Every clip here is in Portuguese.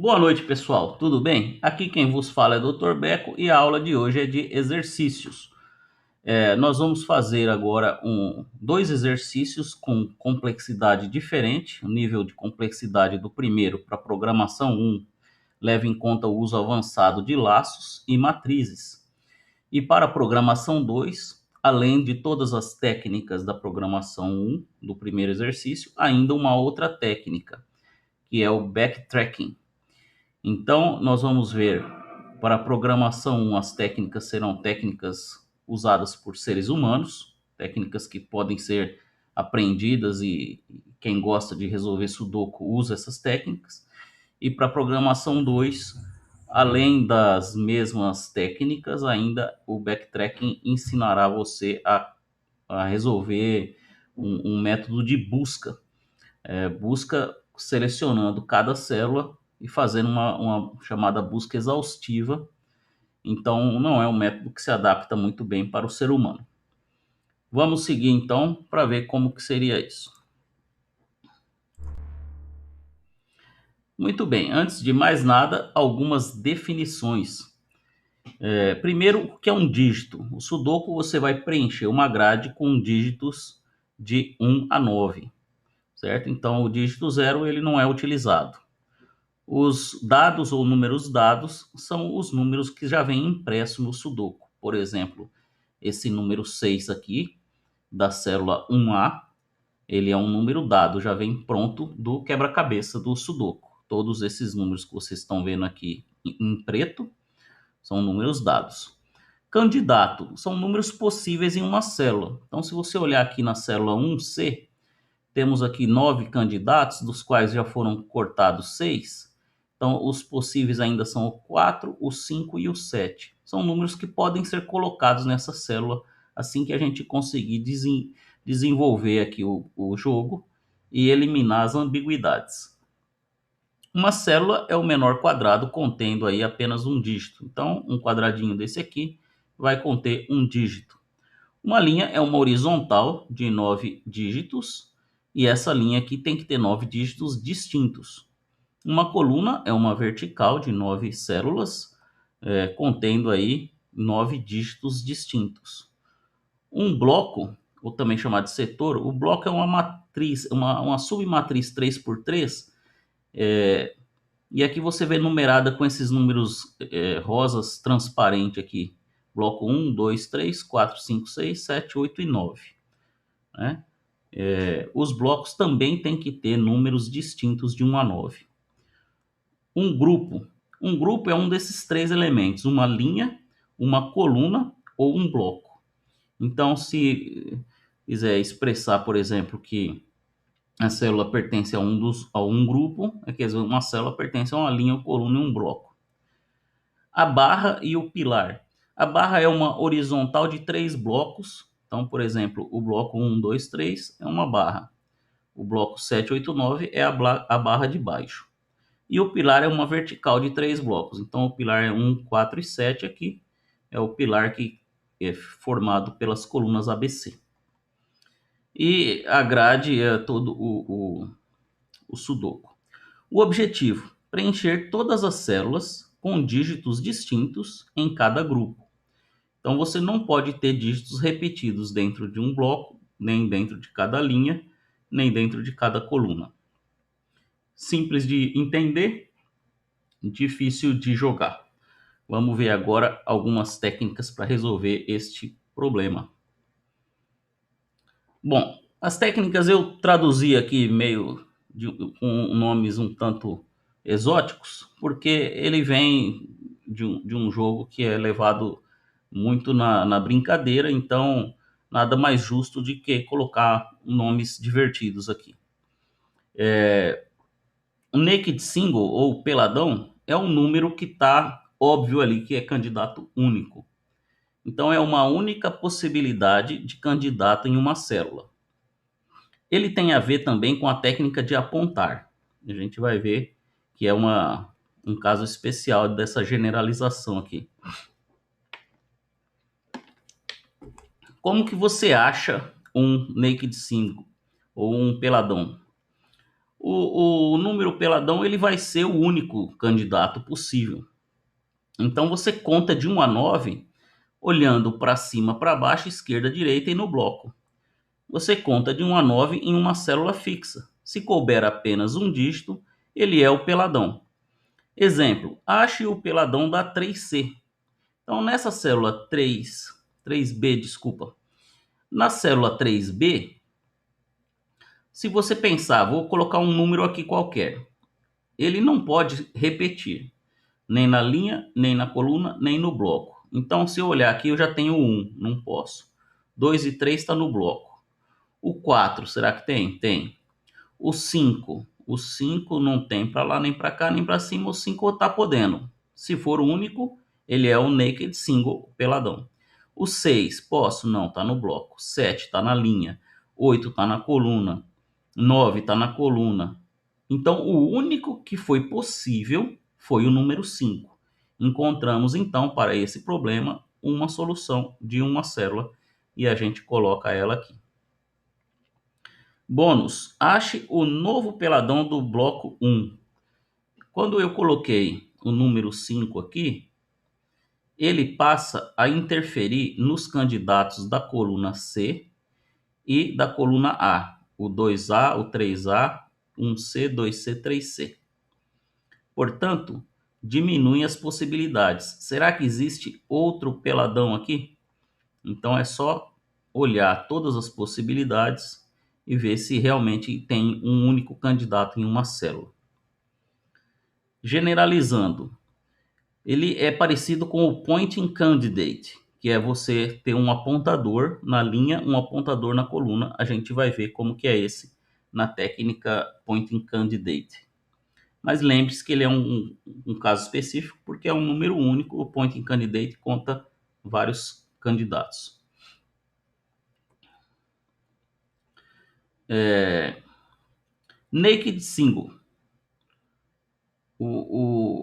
Boa noite, pessoal. Tudo bem? Aqui quem vos fala é o Dr. Beco e a aula de hoje é de exercícios. Nós vamos fazer agora dois exercícios com complexidade diferente. O nível de complexidade do primeiro para programação 1 leva em conta o uso avançado de laços e matrizes. E para a programação 2, além de todas as técnicas da programação 1 do primeiro exercício, ainda uma outra técnica, que é o backtracking. Então, nós vamos ver, para a programação, as técnicas serão técnicas usadas por seres humanos, técnicas que podem ser aprendidas e quem gosta de resolver Sudoku usa essas técnicas. E para a programação 2, além das mesmas técnicas, ainda o backtracking ensinará você a resolver um método de busca, busca selecionando cada célula e fazendo uma chamada busca exaustiva. Então, não é um método que se adapta muito bem para o ser humano. Vamos seguir então para ver como que seria isso. Muito bem, antes de mais nada, algumas definições. Primeiro, o que é um dígito? O Sudoku você vai preencher uma grade com dígitos de 1 a 9, certo? Então, o dígito 0 ele não é utilizado. Os dados ou números dados são os números que já vêm impressos no Sudoku. Por exemplo, esse número 6 aqui, da célula 1A, ele é um número dado, já vem pronto do quebra-cabeça do Sudoku. Todos esses números que vocês estão vendo aqui em preto são números dados. Candidato são números possíveis em uma célula. Então, se você olhar aqui na célula 1C, temos aqui 9 candidatos, dos quais já foram cortados 6. Então, os possíveis ainda são o 4, o 5 e o 7. São números que podem ser colocados nessa célula assim que a gente conseguir desenvolver aqui o jogo e eliminar as ambiguidades. Uma célula é o menor quadrado contendo aí apenas um dígito. Então, um quadradinho desse aqui vai conter um dígito. Uma linha é uma horizontal de 9 dígitos e essa linha aqui tem que ter 9 dígitos distintos. Uma coluna é uma vertical de 9 células, contendo aí 9 dígitos distintos. Um bloco, ou também chamado de setor, o bloco é uma matriz, uma submatriz 3x3, e aqui você vê numerada com esses números rosas transparente aqui. Bloco 1, 2, 3, 4, 5, 6, 7, 8 e 9. Né? Os blocos também têm que ter números distintos de 1 a 9. Um grupo. Um grupo é um desses três elementos, uma linha, uma coluna ou um bloco. Então, se quiser expressar, por exemplo, que a célula pertence a um grupo, quer dizer, uma célula pertence a uma linha, uma coluna e um bloco. A barra e o pilar. A barra é uma horizontal de 3 blocos. Então, por exemplo, o bloco 1, 2, 3 é uma barra. O bloco 7, 8, 9 é a barra de baixo. E o pilar é uma vertical de 3 blocos. Então, o pilar é 1, 4 e 7 aqui. É o pilar que é formado pelas colunas ABC. E a grade é todo o Sudoku. O objetivo: preencher todas as células com dígitos distintos em cada grupo. Então, você não pode ter dígitos repetidos dentro de um bloco, nem dentro de cada linha, nem dentro de cada coluna. Simples de entender, difícil de jogar. Vamos ver agora algumas técnicas para resolver este problema. Bom, as técnicas eu traduzi aqui meio com nomes um tanto exóticos, porque ele vem de um jogo que é levado muito na brincadeira, então nada mais justo de que colocar nomes divertidos aqui. O naked single ou peladão é um número que está óbvio ali que é candidato único. Então é uma única possibilidade de candidato em uma célula. Ele tem a ver também com a técnica de apontar. A gente vai ver que é um caso especial dessa generalização aqui. Como que você acha um naked single ou um peladão? O número peladão ele vai ser o único candidato possível. Então você conta de 1 a 9, olhando para cima, para baixo, esquerda, direita e no bloco. Você conta de 1 a 9 em uma célula fixa. Se couber apenas um dígito, ele é o peladão. Exemplo, ache o peladão da 3C. Então nessa célula 3B, desculpa. Na célula 3B, se você pensar, vou colocar um número aqui qualquer. Ele não pode repetir, nem na linha, nem na coluna, nem no bloco. Então, se eu olhar aqui, eu já tenho 1, não posso. 2 e 3 está no bloco. O 4, será que tem? Tem. O 5 não tem para lá, nem para cá, nem para cima. O 5 está podendo. Se for o único, ele é o naked single, peladão. O 6, posso? Não, está no bloco. 7 está na linha. 8 está na coluna. 9 está na coluna. Então, o único que foi possível foi o número 5. Encontramos, então, para esse problema, uma solução de uma célula e a gente coloca ela aqui. Bônus, ache o novo peladão do bloco 1. Quando eu coloquei o número 5 aqui, ele passa a interferir nos candidatos da coluna C e da coluna A. O 2A, o 3A, 1C, 2C, 3C. Portanto, diminui as possibilidades. Será que existe outro peladão aqui? Então é só olhar todas as possibilidades e ver se realmente tem um único candidato em uma célula. Generalizando, ele é parecido com o pointing candidate, que é você ter um apontador na linha, um apontador na coluna. A gente vai ver como que é esse na técnica pointing candidate. Mas lembre-se que ele é um caso específico, porque é um número único. O pointing candidate conta vários candidatos. Naked single.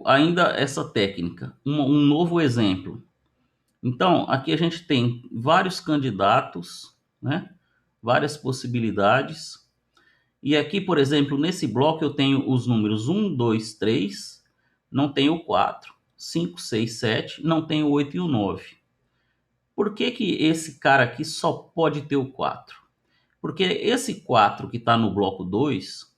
Ainda essa técnica. Um novo exemplo. Então, aqui a gente tem vários candidatos, né? Várias possibilidades. E aqui, por exemplo, nesse bloco eu tenho os números 1, 2, 3, não tenho o 4, 5, 6, 7, não tenho o 8 e o 9. Por que que esse cara aqui só pode ter o 4? Porque esse 4 que está no bloco 2,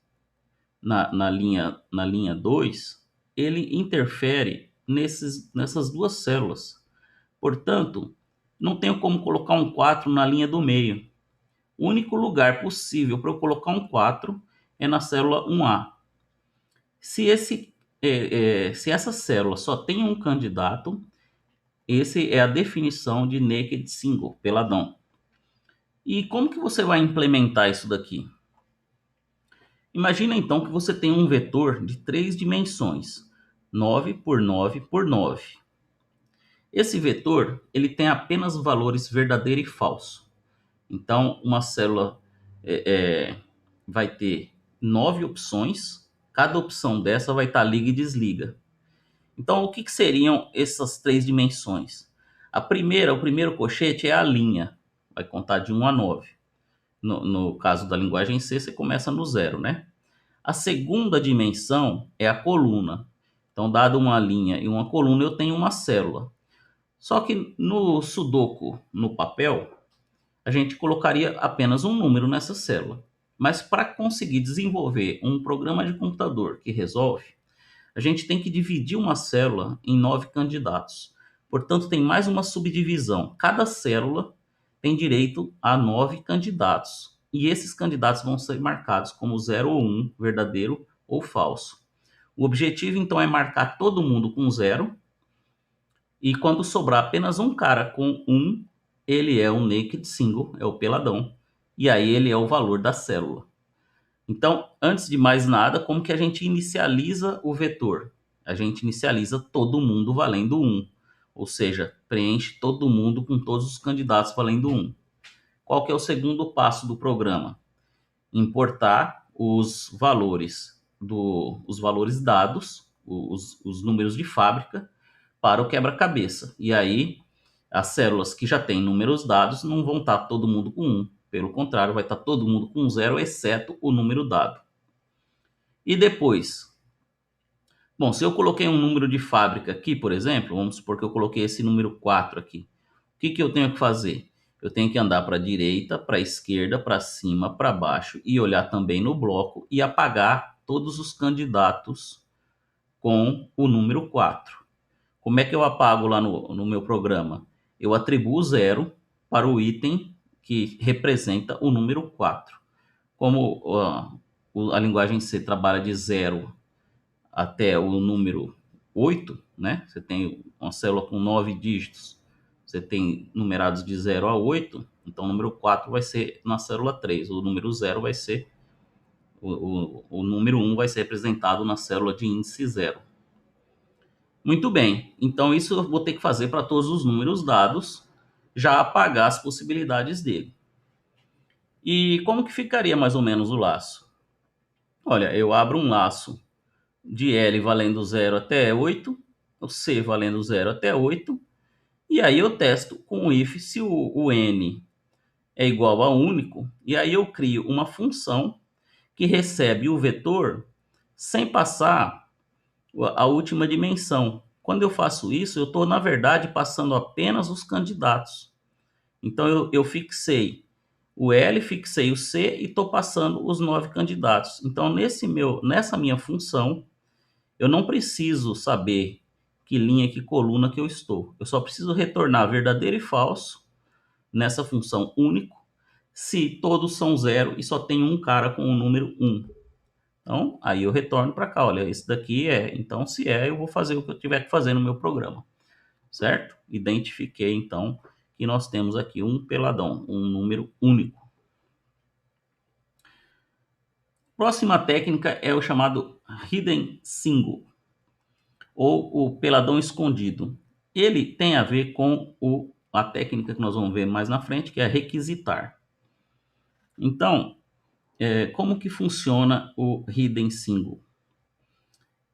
na linha 2, ele interfere nessas duas células. Portanto, não tenho como colocar um 4 na linha do meio. O único lugar possível para eu colocar um 4 é na célula 1A. Se essa célula só tem um candidato, esse é a definição de naked single, peladão. E como que você vai implementar isso daqui? Imagina então que você tem um vetor de 3 dimensões, 9 por 9 por 9. Esse vetor ele tem apenas valores verdadeiro e falso. Então, uma célula vai ter 9 opções, cada opção dessa vai estar liga e desliga. Então, o que seriam essas 3 dimensões? O primeiro cochete é a linha, vai contar de 1 a 9. No caso da linguagem C, você começa no 0, né? A segunda dimensão é a coluna. Então, dado uma linha e uma coluna, eu tenho uma célula. Só que no Sudoku, no papel, a gente colocaria apenas um número nessa célula. Mas para conseguir desenvolver um programa de computador que resolve, a gente tem que dividir uma célula em 9 candidatos. Portanto, tem mais uma subdivisão. Cada célula tem direito a 9 candidatos. E esses candidatos vão ser marcados como 0 ou 1, verdadeiro ou falso. O objetivo, então, é marcar todo mundo com 0. E quando sobrar apenas um cara com 1, ele é o naked single, é o peladão. E aí ele é o valor da célula. Então, antes de mais nada, como que a gente inicializa o vetor? A gente inicializa todo mundo valendo 1. Ou seja, preenche todo mundo com todos os candidatos valendo 1. Qual que é o segundo passo do programa? Importar os valores dados, os números de fábrica, para o quebra-cabeça. E aí, as células que já têm números dados não vão estar todo mundo com 1. Pelo contrário, vai estar todo mundo com 0, exceto o número dado. E depois, bom, se eu coloquei um número de fábrica aqui, por exemplo, vamos supor que eu coloquei esse número 4 aqui. O que eu tenho que fazer? Eu tenho que andar para a direita, para a esquerda, para cima, para baixo e olhar também no bloco e apagar todos os candidatos com o número 4. Como é que eu apago lá no meu programa? Eu atribuo 0 para o item que representa o número 4. Como a linguagem C trabalha de 0 até o número 8, né? Você tem uma célula com 9 dígitos, você tem numerados de 0 a 8, então o número 4 vai ser na célula 3, o número 0 vai ser, o número 1 vai ser representado na célula de índice 0. Muito bem, então isso eu vou ter que fazer para todos os números dados, já apagar as possibilidades dele. E como que ficaria mais ou menos o laço? Olha, eu abro um laço de L valendo 0 até 8, o C valendo 0 até 8, e aí eu testo com o if se o N é igual a único, e aí eu crio uma função que recebe o vetor sem passar a última dimensão. Quando eu faço isso, eu estou, na verdade, passando apenas os candidatos. Então eu fixei o L, fixei o C e estou passando os 9 candidatos. Então nessa minha função, eu não preciso saber que linha, que coluna que eu estou. Eu só preciso retornar verdadeiro e falso nessa função único se todos são 0 e só tem um cara com o número 1. Então, aí eu retorno para cá, olha, esse daqui é. Então, se é, eu vou fazer o que eu tiver que fazer no meu programa, certo? Identifiquei, então, que nós temos aqui um peladão, um número único. Próxima técnica é o chamado Hidden Single, ou o peladão escondido. Ele tem a ver com a técnica que nós vamos ver mais na frente, que é requisitar. Então, como que funciona o Hidden Single?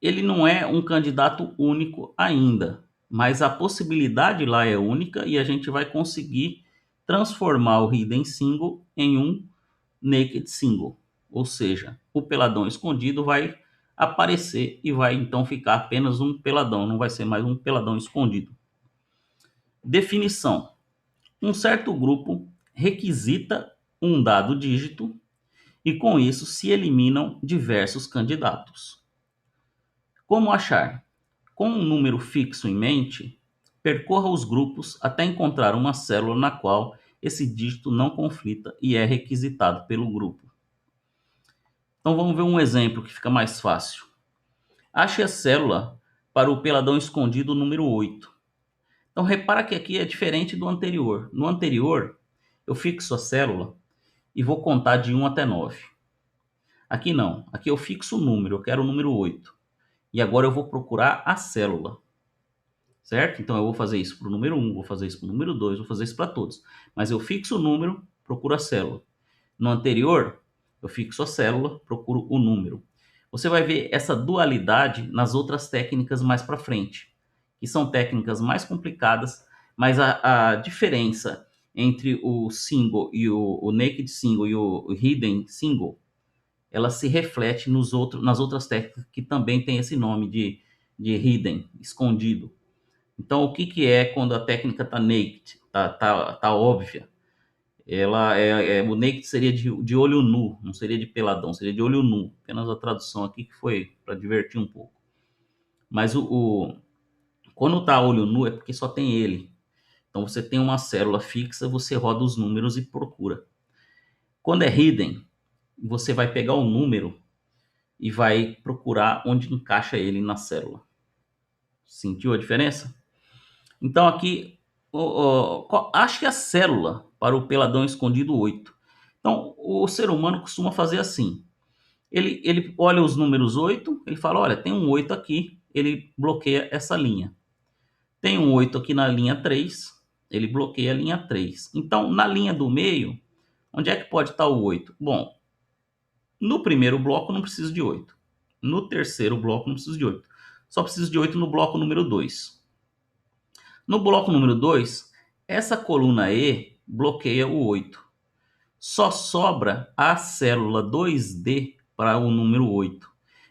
Ele não é um candidato único ainda, mas a possibilidade lá é única e a gente vai conseguir transformar o Hidden Single em um Naked Single. Ou seja, o peladão escondido vai aparecer e vai então ficar apenas um peladão, não vai ser mais um peladão escondido. Definição: um certo grupo requisita um dado dígito e com isso se eliminam diversos candidatos. Como achar? Com um número fixo em mente, percorra os grupos até encontrar uma célula na qual esse dígito não conflita e é requisitado pelo grupo. Então vamos ver um exemplo que fica mais fácil. Ache a célula para o peladão escondido número 8. Então repara que aqui é diferente do anterior. No anterior, eu fixo a célula e vou contar de 1 até 9. Aqui não, aqui eu fixo o número, eu quero o número 8. E agora eu vou procurar a célula. Certo? Então eu vou fazer isso para o número 1, vou fazer isso para o número 2, vou fazer isso para todos. Mas eu fixo o número, procuro a célula. No anterior, eu fixo a célula, procuro o número. Você vai ver essa dualidade nas outras técnicas mais para frente, que são técnicas mais complicadas, mas a diferença entre o single e o naked single e o hidden single, ela se reflete nas outras técnicas que também tem esse nome de hidden, escondido. Então, o que é quando a técnica está naked, tá óbvia? O naked seria de olho nu, não seria de peladão, seria de olho nu. Apenas a tradução aqui que foi para divertir um pouco. Mas quando está olho nu é porque só tem ele. Então você tem uma célula fixa, você roda os números e procura. Quando é hidden, você vai pegar o número e vai procurar onde encaixa ele na célula. Sentiu a diferença? Então aqui, acho que a célula para o peladão escondido 8. Então o ser humano costuma fazer assim. Ele olha os números 8, ele fala, olha, tem um 8 aqui, ele bloqueia essa linha. Tem um 8 aqui na linha 3, ele bloqueia a linha 3. Então, na linha do meio, onde é que pode estar o 8? Bom, no primeiro bloco não preciso de 8. No terceiro bloco não preciso de 8. Só preciso de 8 no bloco número 2. No bloco número 2, essa coluna E bloqueia o 8. Só sobra a célula 2D para o número 8.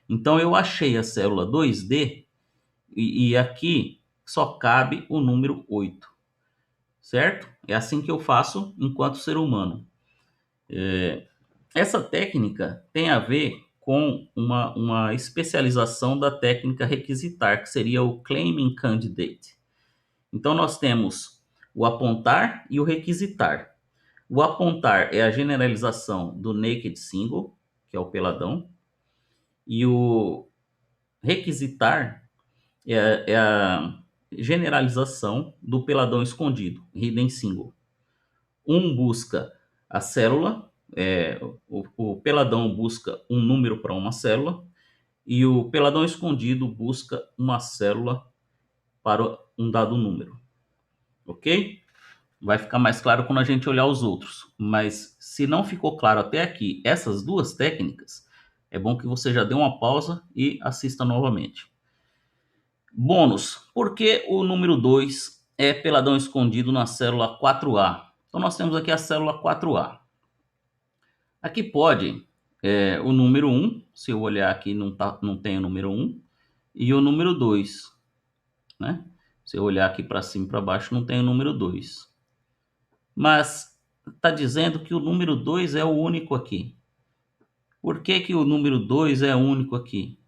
Então eu achei a célula 2D e aqui só cabe o número 8, certo? É assim que eu faço enquanto ser humano. Essa técnica tem a ver com uma especialização da técnica requisitar, que seria o claiming candidate. Então nós temos o apontar e o requisitar. O apontar é a generalização do naked single, que é o peladão, e o requisitar é a generalização do peladão escondido, hidden single. Um busca a célula, o peladão busca um número para uma célula, e o peladão escondido busca uma célula para um dado número. Ok? Vai ficar mais claro quando a gente olhar os outros. Mas se não ficou claro até aqui essas duas técnicas, é bom que você já dê uma pausa e assista novamente. Bônus. Por que o número 2 é peladão escondido na célula 4A? Então nós temos aqui a célula 4A. Aqui pode o número 1, se eu olhar aqui não tem o número 1, e o número 2, né? Se eu olhar aqui para cima e para baixo não tem o número 2. Mas está dizendo que o número 2 é o único aqui. Por que que o número 2 é único aqui?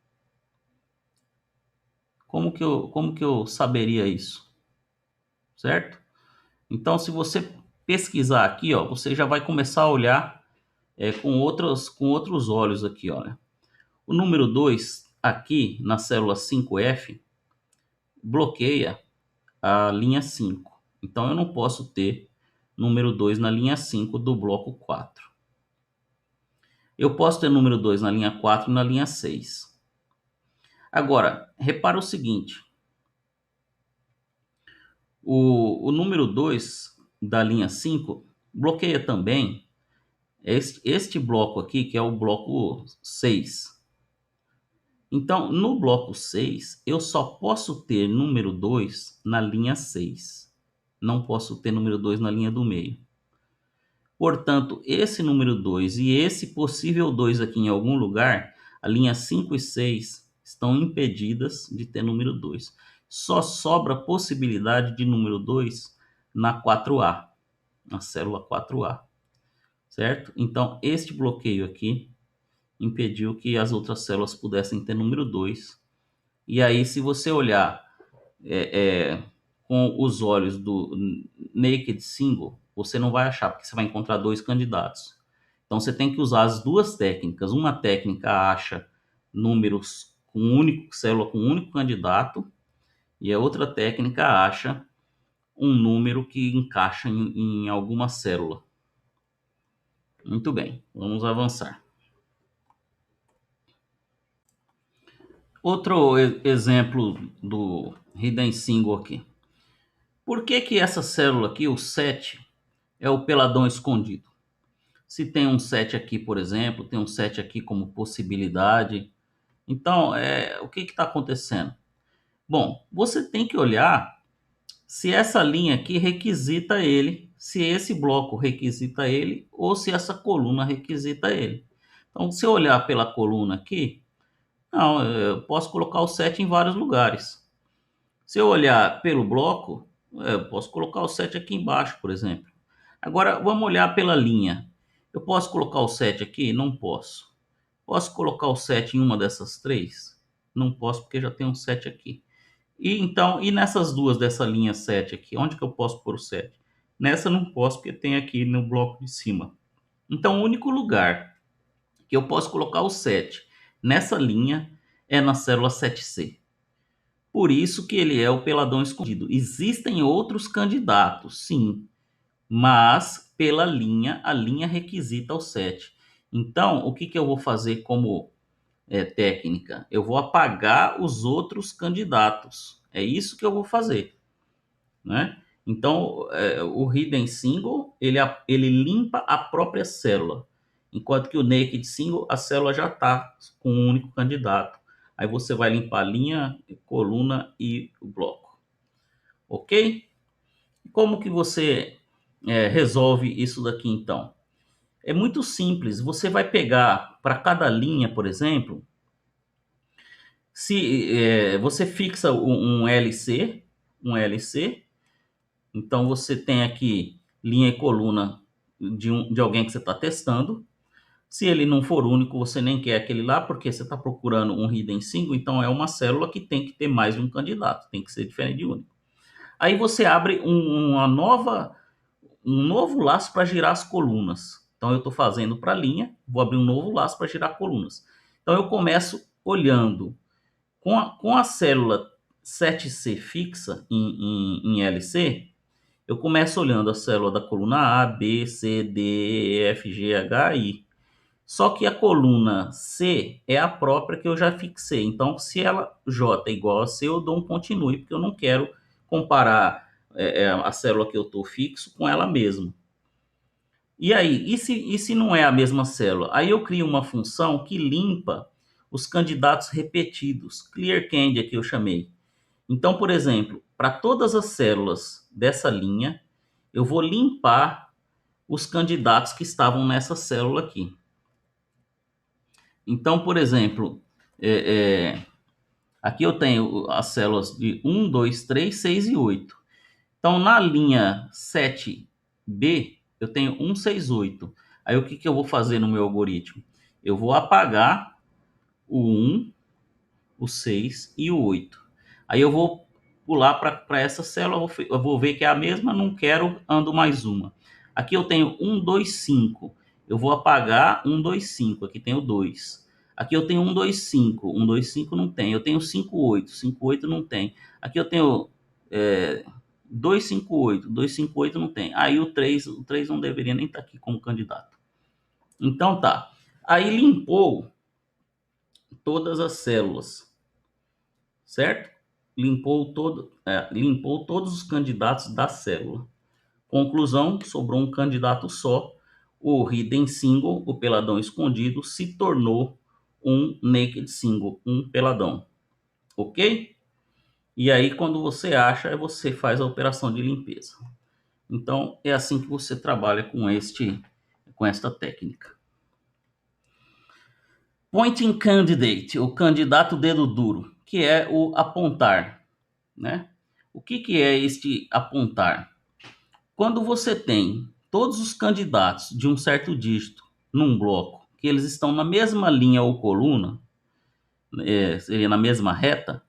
Como que eu saberia isso? Certo? Então, se você pesquisar aqui, ó, você já vai começar a olhar com outros olhos aqui, olha. O número 2 aqui na célula 5F bloqueia a linha 5. Então, eu não posso ter número 2 na linha 5 do bloco 4. Eu posso ter número 2 na linha 4 e na linha 6. Agora, repara o seguinte. O número 2 da linha 5 bloqueia também este bloco aqui, que é o bloco 6. Então, no bloco 6, eu só posso ter número 2 na linha 6. Não posso ter número 2 na linha do meio. Portanto, esse número 2 e esse possível 2 aqui em algum lugar, a linha 5 e 6 estão impedidas de ter número 2. Só sobra a possibilidade de número 2 na 4A, na célula 4A, certo? Então, este bloqueio aqui impediu que as outras células pudessem ter número 2. E aí, se você olhar com os olhos do naked single, você não vai achar, porque você vai encontrar dois candidatos. Então você tem que usar as duas técnicas. Uma técnica acha números com célula com um único candidato, e a outra técnica acha um número que encaixa em alguma célula. Muito bem, vamos avançar. Outro exemplo do hidden single aqui. Por que que essa célula aqui, o 7, é o peladão escondido? Se tem um 7 aqui, por exemplo, tem um 7 aqui como possibilidade. Então, o que está acontecendo? Bom, você tem que olhar se essa linha aqui requisita ele, se esse bloco requisita ele, ou se essa coluna requisita ele. Então, se eu olhar pela coluna aqui, não, eu posso colocar o 7 em vários lugares. Se eu olhar pelo bloco, eu posso colocar o 7 aqui embaixo, por exemplo. Agora, vamos olhar pela linha. Eu posso colocar o 7 aqui? Não posso. Posso colocar o 7 em uma dessas três? Não posso, porque já tem um 7 aqui. E nessas duas dessa linha 7 aqui, onde que eu posso pôr o 7? Nessa eu não posso, porque tem aqui no bloco de cima. Então, o único lugar que eu posso colocar o 7 nessa linha é na célula 7C. Por isso que ele é o peladão escondido. Existem outros candidatos, sim, mas pela linha, a linha requisita o 7. Então, o que que eu vou fazer como técnica? Eu vou apagar os outros candidatos. É isso que eu vou fazer, né? Então, o hidden single, ele limpa a própria célula, enquanto que o naked single, a célula já está com um único candidato. Aí você vai limpar a linha, coluna e o bloco. Ok? Como que você resolve isso daqui então? É muito simples. Você vai pegar para cada linha, por exemplo, Se você fixa um LC, então você tem aqui linha e coluna de alguém que você está testando. Se ele não for único, você nem quer aquele lá, porque você está procurando um hidden single, então é uma célula que tem que ter mais de um candidato, tem que ser diferente de único. Aí você abre um novo laço para girar as colunas. Então eu estou fazendo para a linha, vou abrir um novo laço para girar colunas. Então eu começo olhando com a célula 7C fixa em LC, eu começo olhando a célula da coluna A, B, C, D, E, F, G, H, I. Só que a coluna C é a própria que eu já fixei. Então, se ela J é igual a C, eu dou um continue, porque eu não quero comparar a célula que eu estou fixo com ela mesma. E aí, e se não é a mesma célula? Aí eu crio uma função que limpa os candidatos repetidos. Clear candy aqui eu chamei. Então, por exemplo, para todas as células dessa linha, eu vou limpar os candidatos que estavam nessa célula aqui. Então, por exemplo, aqui eu tenho as células de 1, 2, 3, 6 e 8. Então, na linha 7B, eu tenho 1, 6, 8. Aí, o que, que eu vou fazer no meu algoritmo? Eu vou apagar o 1, o 6 e o 8. Aí, eu vou pular para essa célula, eu vou ver que é a mesma, não quero, ando mais uma. Aqui eu tenho 1, 2, 5. Eu vou apagar 1, 2, 5. Aqui tem o 2. Aqui eu tenho 1, 2, 5. 1, 2, 5 não tem. Eu tenho 5, 8. 5, 8 não tem. Aqui eu tenho 2, 5, 8. 2, 5, 8 não tem. Aí o 3 não deveria nem estar aqui como candidato. Então tá. Aí limpou todas as células, certo? Limpou todos os candidatos da célula. Conclusão, sobrou um candidato só. O hidden single, o peladão escondido, se tornou um naked single, um peladão. Ok? E aí, quando você acha, você faz a operação de limpeza. Então, é assim que você trabalha com esta técnica. Pointing candidate, o candidato dedo duro, que é o apontar, né? O que é este apontar? Quando você tem todos os candidatos de um certo dígito num bloco, que eles estão na mesma linha ou coluna, seria na mesma reta,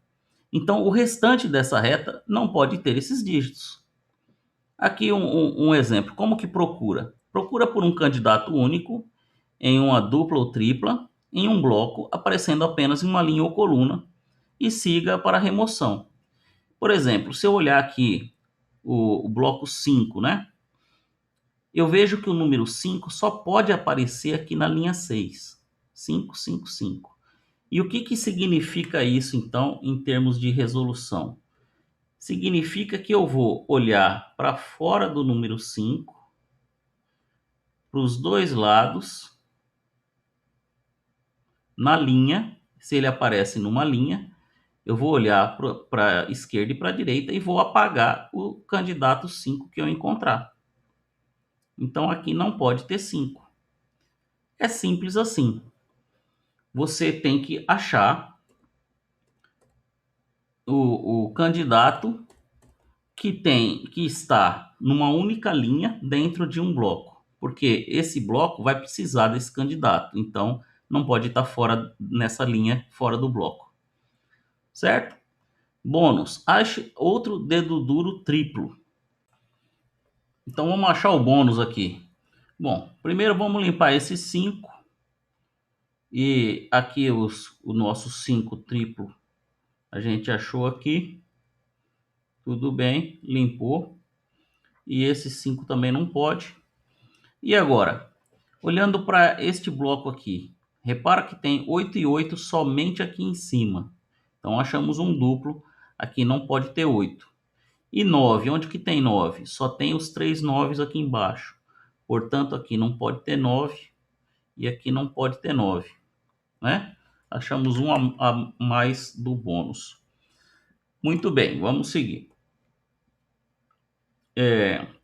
então o restante dessa reta não pode ter esses dígitos. Aqui um exemplo, como que procura? Procura por um candidato único, em uma dupla ou tripla, em um bloco, aparecendo apenas em uma linha ou coluna, e siga para a remoção. Por exemplo, se eu olhar aqui o bloco 5, né? Eu vejo que o número 5 só pode aparecer aqui na linha 6. 5, 5, 5. E o que significa isso, então, em termos de resolução? Significa que eu vou olhar para fora do número 5, para os dois lados, na linha. Se ele aparece numa linha, eu vou olhar para a esquerda e para a direita e vou apagar o candidato 5 que eu encontrar. Então aqui não pode ter 5. É simples assim. Você tem que achar o candidato que está numa única linha dentro de um bloco, porque esse bloco vai precisar desse candidato, então não pode estar fora nessa linha, fora do bloco, certo? Bônus, ache outro dedo duro triplo. Então vamos achar o bônus aqui. Bom, primeiro vamos limpar esses 5 e aqui o nosso 5 triplo a gente achou aqui. Tudo bem, limpou. E esse 5 também não pode. E agora, olhando para este bloco aqui, repara que tem 8 e 8 somente aqui em cima. Então achamos um duplo, aqui não pode ter 8. E 9, onde que tem 9? Só tem os 3 9s aqui embaixo. Portanto, aqui não pode ter 9 e aqui não pode ter 9, né? Achamos um a mais do bônus. Muito bem, vamos seguir.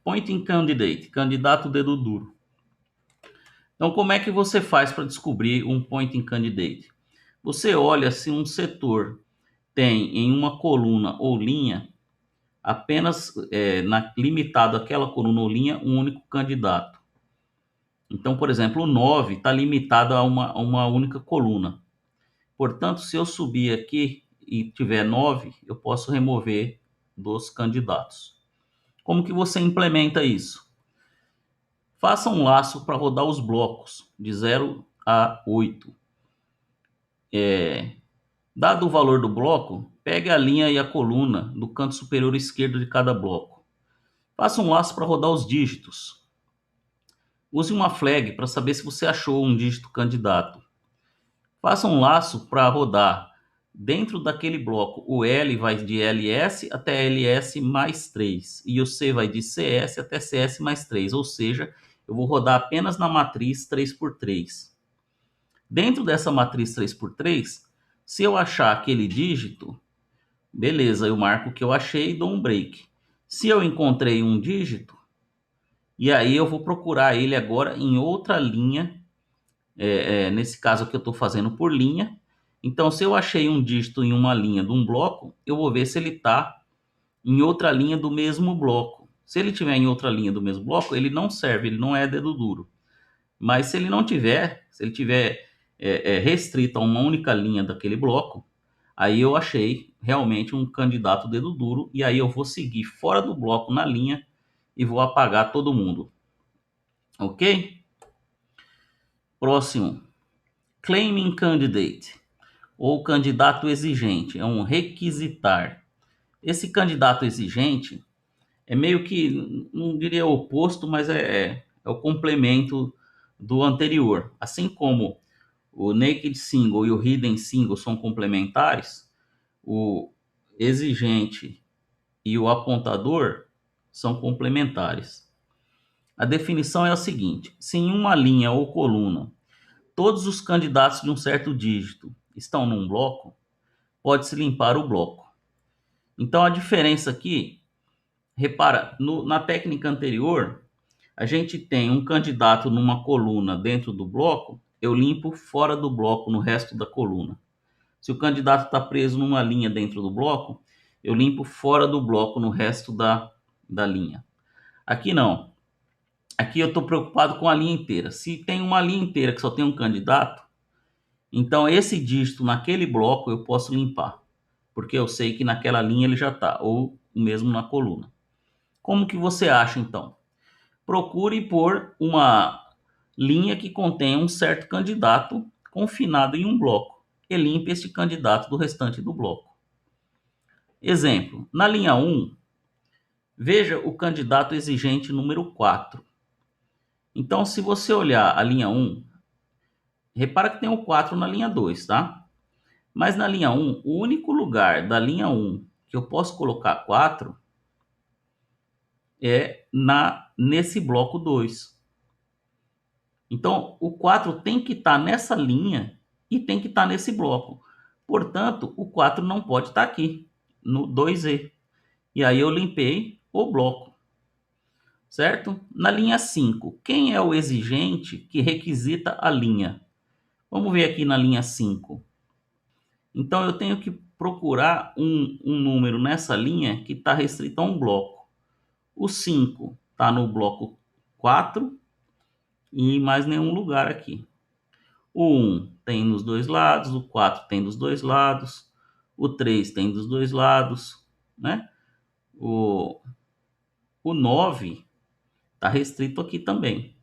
Pointing candidate, candidato dedo duro. Então, como é que você faz para descobrir um pointing candidate? Você olha se um setor tem em uma coluna ou linha apenas limitado àquela coluna ou linha um único candidato. Então, por exemplo, o 9 está limitado a uma única coluna. Portanto, se eu subir aqui e tiver 9, eu posso remover dos candidatos. Como que você implementa isso? Faça um laço para rodar os blocos de 0 a 8. Dado o valor do bloco, pegue a linha e a coluna do canto superior esquerdo de cada bloco. Faça um laço para rodar os dígitos. Use uma flag para saber se você achou um dígito candidato. Faça um laço para rodar dentro daquele bloco. O L vai de LS até LS mais 3 e o C vai de CS até CS mais 3, ou seja, eu vou rodar apenas na matriz 3x3. Dentro dessa matriz 3x3, se eu achar aquele dígito, beleza, eu marco o que eu achei e dou um break. Se eu encontrei um dígito, e aí eu vou procurar ele agora em outra linha, nesse caso aqui eu estou fazendo por linha. Então, se eu achei um dígito em uma linha de um bloco, eu vou ver se ele está em outra linha do mesmo bloco. Se ele estiver em outra linha do mesmo bloco, ele não serve, ele não é dedo duro. Mas se ele não tiver, se ele tiver restrito a uma única linha daquele bloco, aí eu achei realmente um candidato dedo duro, e aí eu vou seguir fora do bloco na linha e vou apagar todo mundo. Ok? Próximo. Claiming candidate, ou candidato exigente, é um requisitar. Esse candidato exigente é meio que, não diria o oposto, mas é o complemento do anterior. Assim como o naked single e o hidden single são complementares, o exigente e o apontador são complementares. A definição é a seguinte: se em uma linha ou coluna todos os candidatos de um certo dígito estão num bloco, pode-se limpar o bloco. Então a diferença aqui, repara, na técnica anterior, a gente tem um candidato numa coluna dentro do bloco, eu limpo fora do bloco no resto da coluna. Se o candidato está preso numa linha dentro do bloco, eu limpo fora do bloco no resto da linha. Aqui não. Aqui eu estou preocupado com a linha inteira. Se tem uma linha inteira que só tem um candidato, então esse dígito naquele bloco eu posso limpar, porque eu sei que naquela linha ele já está, ou mesmo na coluna. Como que você acha então? Procure por uma linha que contém um certo candidato confinado em um bloco e limpe este candidato do restante do bloco. Exemplo, na linha 1, veja o candidato exigente número 4. Então, se você olhar a linha 1, repara que tem o 4 na linha 2, tá? Mas na linha 1, o único lugar da linha 1 que eu posso colocar 4 é nesse bloco 2. Então, o 4 tem que estar nessa linha e tem que estar nesse bloco. Portanto, o 4 não pode estar aqui, no 2E. E aí eu limpei o bloco, certo? Na linha 5, quem é o exigente que requisita a linha? Vamos ver aqui na linha 5. Então, eu tenho que procurar um número nessa linha que está restrito a um bloco. O 5 está no bloco 4 e em mais nenhum lugar aqui. O 1 tem nos dois lados, o 4 tem dos dois lados, o 3 tem dos dois lados, né? O 9 está restrito aqui também.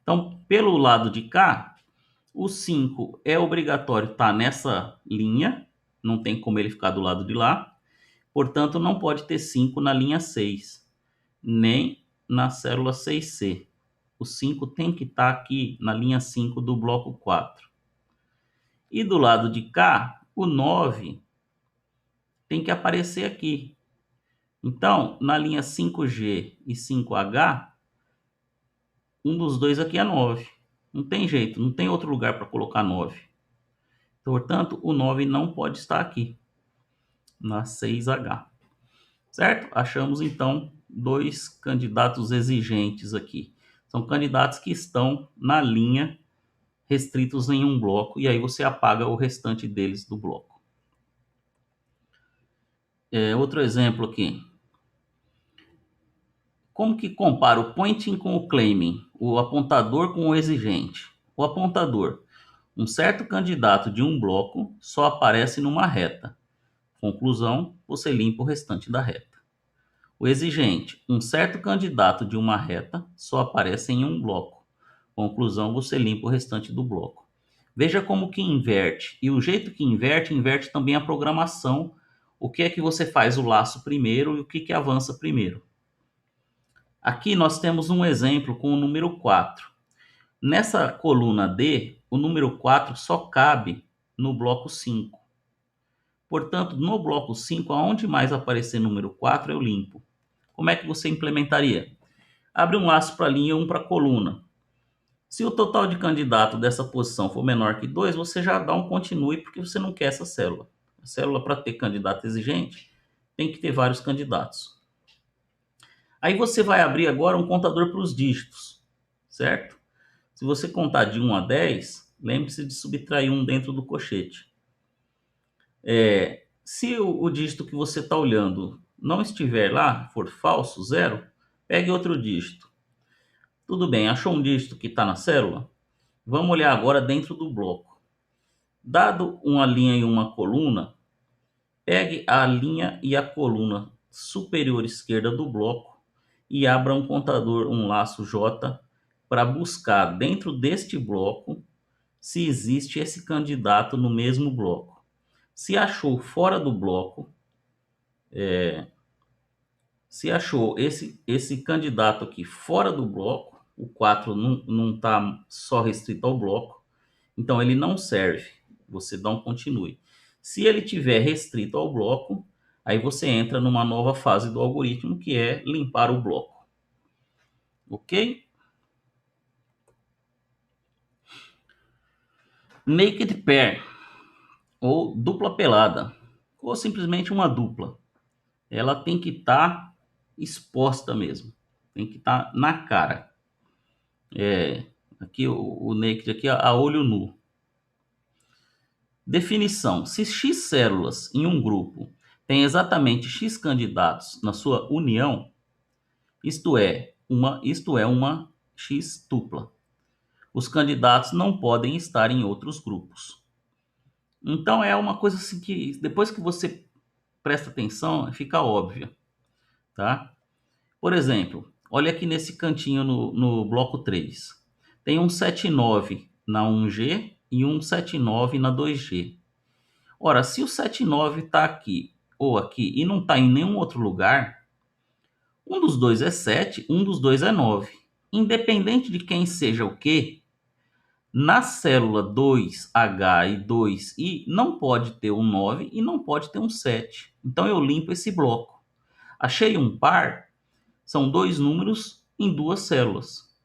Então, pelo lado de cá, o 5 é obrigatório estar nessa linha, não tem como ele ficar do lado de lá, portanto, não pode ter 5 na linha 6, nem na célula 6C. O 5 tem que estar aqui na linha 5 do bloco 4. E do lado de cá, o 9 tem que aparecer aqui. Então, na linha 5G e 5H, um dos dois aqui é 9. Não tem jeito, não tem outro lugar para colocar 9. Portanto, o 9 não pode estar aqui, na 6H. Certo? Achamos, então, dois candidatos exigentes aqui. São candidatos que estão na linha restritos em um bloco, e aí você apaga o restante deles do bloco. Outro exemplo aqui. Como que compara o pointing com o claiming? O apontador com o exigente? O apontador. Um certo candidato de um bloco só aparece numa reta. Conclusão, você limpa o restante da reta. O exigente. Um certo candidato de uma reta só aparece em um bloco. Conclusão, você limpa o restante do bloco. Veja como que inverte. E o jeito que inverte, inverte também a programação. O que é que você faz o laço primeiro e o que que avança primeiro. Aqui nós temos um exemplo com o número 4. Nessa coluna D, o número 4 só cabe no bloco 5. Portanto, no bloco 5, aonde mais aparecer número 4, eu limpo. Como é que você implementaria? Abre um laço para a linha e um para a coluna. Se o total de candidato dessa posição for menor que 2, você já dá um continue porque você não quer essa célula. A célula, para ter candidato exigente, tem que ter vários candidatos. Aí você vai abrir agora um contador para os dígitos, certo? Se você contar de 1 a 10, lembre-se de subtrair 1 dentro do cochete. Se o dígito que você está olhando não estiver lá, for falso, 0, pegue outro dígito. Tudo bem, achou um dígito que está na célula? Vamos olhar agora dentro do bloco. Dado uma linha e uma coluna, pegue a linha e a coluna superior esquerda do bloco e abra um contador, um laço J, para buscar dentro deste bloco se existe esse candidato no mesmo bloco. Se achou fora do bloco, se achou esse candidato aqui fora do bloco, o 4 não está só restrito ao bloco, então ele não serve, você dá um continue. Se ele tiver restrito ao bloco, aí você entra numa nova fase do algoritmo, que é limpar o bloco. Ok? Naked pair, ou dupla pelada, ou simplesmente uma dupla. Ela tem que estar exposta mesmo, tem que estar na cara. Aqui o naked aqui a olho nu. Definição: se X células em um grupo tem exatamente X candidatos na sua união, isto é uma X tupla. Os candidatos não podem estar em outros grupos. Então é uma coisa assim que depois que você presta atenção, fica óbvia, tá? Por exemplo, olha aqui nesse cantinho no bloco 3. Tem um 79 na 1G e um 79 na 2G. Ora, se o 79 está aqui ou aqui e não está em nenhum outro lugar, um dos dois é 7, um dos dois é 9. Independente de quem seja o que, na célula 2H e 2I não pode ter um 9 e não pode ter um 7. Então eu limpo esse bloco. Achei um par, são dois números em duas células.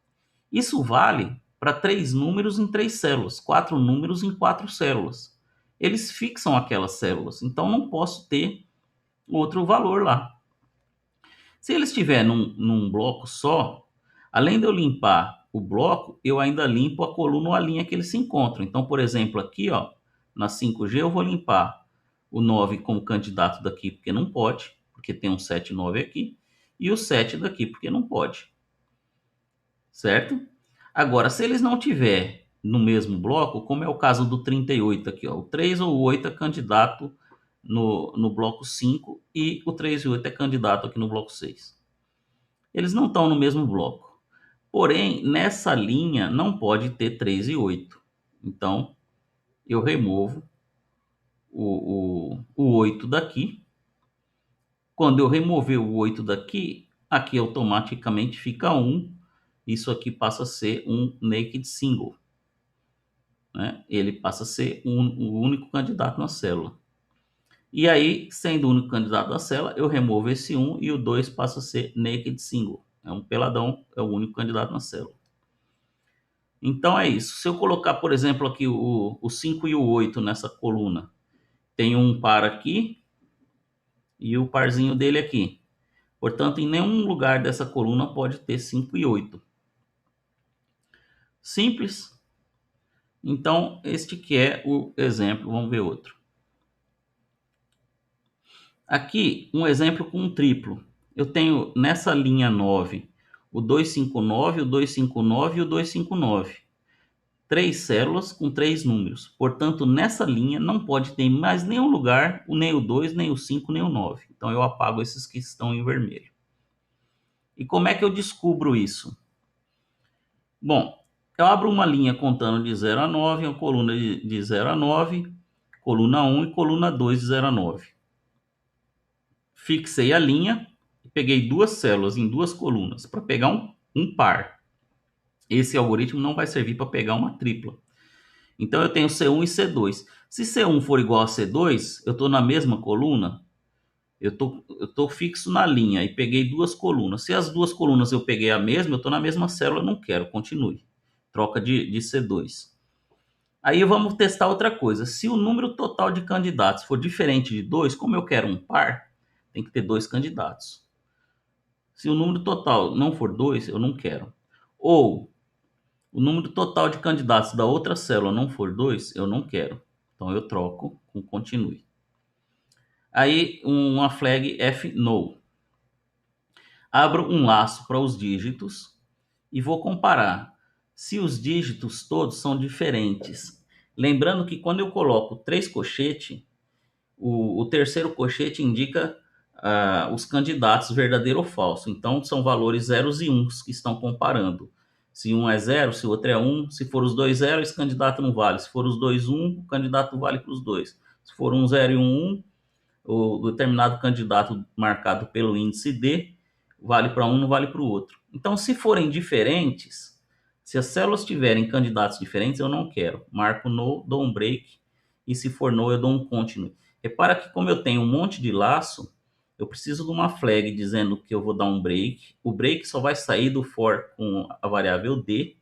Isso vale para 3 números em 3 células, 4 números em 4 células. Eles fixam aquelas células, então não posso ter outro valor lá. Se ele estiver num bloco só, além de eu limpar o bloco, eu ainda limpo a coluna ou a linha que eles se encontram. Então, por exemplo, aqui, ó, na 5G eu vou limpar o 9 como candidato daqui, porque não pode, porque tem um 7 e 9 aqui, e o 7 daqui, porque não pode. Certo? Agora, se eles não tiver no mesmo bloco, como é o caso do 38 aqui, ó, o 3 ou o 8 é candidato no bloco 5 e o 3 e 8 é candidato aqui no bloco 6. Eles não estão no mesmo bloco. Porém, nessa linha não pode ter 3 e 8. Então, eu removo o 8 daqui. Quando eu remover o 8 daqui, aqui automaticamente fica 1. Isso aqui passa a ser um naked single. Né? Ele passa a ser o único candidato na célula. E aí, sendo o único candidato na célula, eu removo esse 1 e o 2 passa a ser naked single. É um peladão, é o único candidato na célula. Então é isso. Se eu colocar, por exemplo, aqui o 5 e o 8 nessa coluna, tem um par aqui e o parzinho dele aqui. Portanto, em nenhum lugar dessa coluna pode ter 5 e 8. Simples. Então, este que é o exemplo. Vamos ver outro. Aqui, um exemplo com um triplo. Eu tenho nessa linha 9 o 259, o 259 e o 259. Três células com três números. Portanto, nessa linha não pode ter mais nenhum lugar, nem o 2, nem o 5, nem o 9. Então, eu apago esses que estão em vermelho. E como é que eu descubro isso? Bom, eu abro uma linha contando de 0 a 9, uma coluna de 0 a 9, coluna 1 e coluna 2 de 0 a 9. Fixei a linha e peguei duas células em duas colunas para pegar um par. Esse algoritmo não vai servir para pegar uma tripla. Então eu tenho C1 e C2. Se C1 for igual a C2, eu estou na mesma coluna, eu tô fixo na linha e peguei duas colunas. Se as duas colunas eu peguei a mesma, eu estou na mesma célula, não quero, continue. Troca de C2. Aí vamos testar outra coisa. Se o número total de candidatos for diferente de 2, como eu quero um par, tem que ter dois candidatos. Se o número total não for 2, eu não quero. Ou o número total de candidatos da outra célula não for 2, eu não quero. Então eu troco com continue. Aí uma flag F no. Abro um laço para os dígitos e vou comparar se os dígitos todos são diferentes. Lembrando que quando eu coloco 3 colchetes, o terceiro colchete indica os candidatos verdadeiro ou falso. Então são valores zeros e uns que estão comparando. Se um é 0, se o outro é 1, se for os dois 0, esse candidato não vale. Se for os dois 1, o candidato vale para os dois. Se for um 0 e um 1, o determinado candidato marcado pelo índice D vale para um, não vale para o outro. Então, se forem diferentes, se as células tiverem candidatos diferentes, eu não quero. Marco no, dou um break, e se for no, eu dou um continue. Repara que como eu tenho um monte de laço, eu preciso de uma flag dizendo que eu vou dar um break. O break só vai sair do for com a variável D.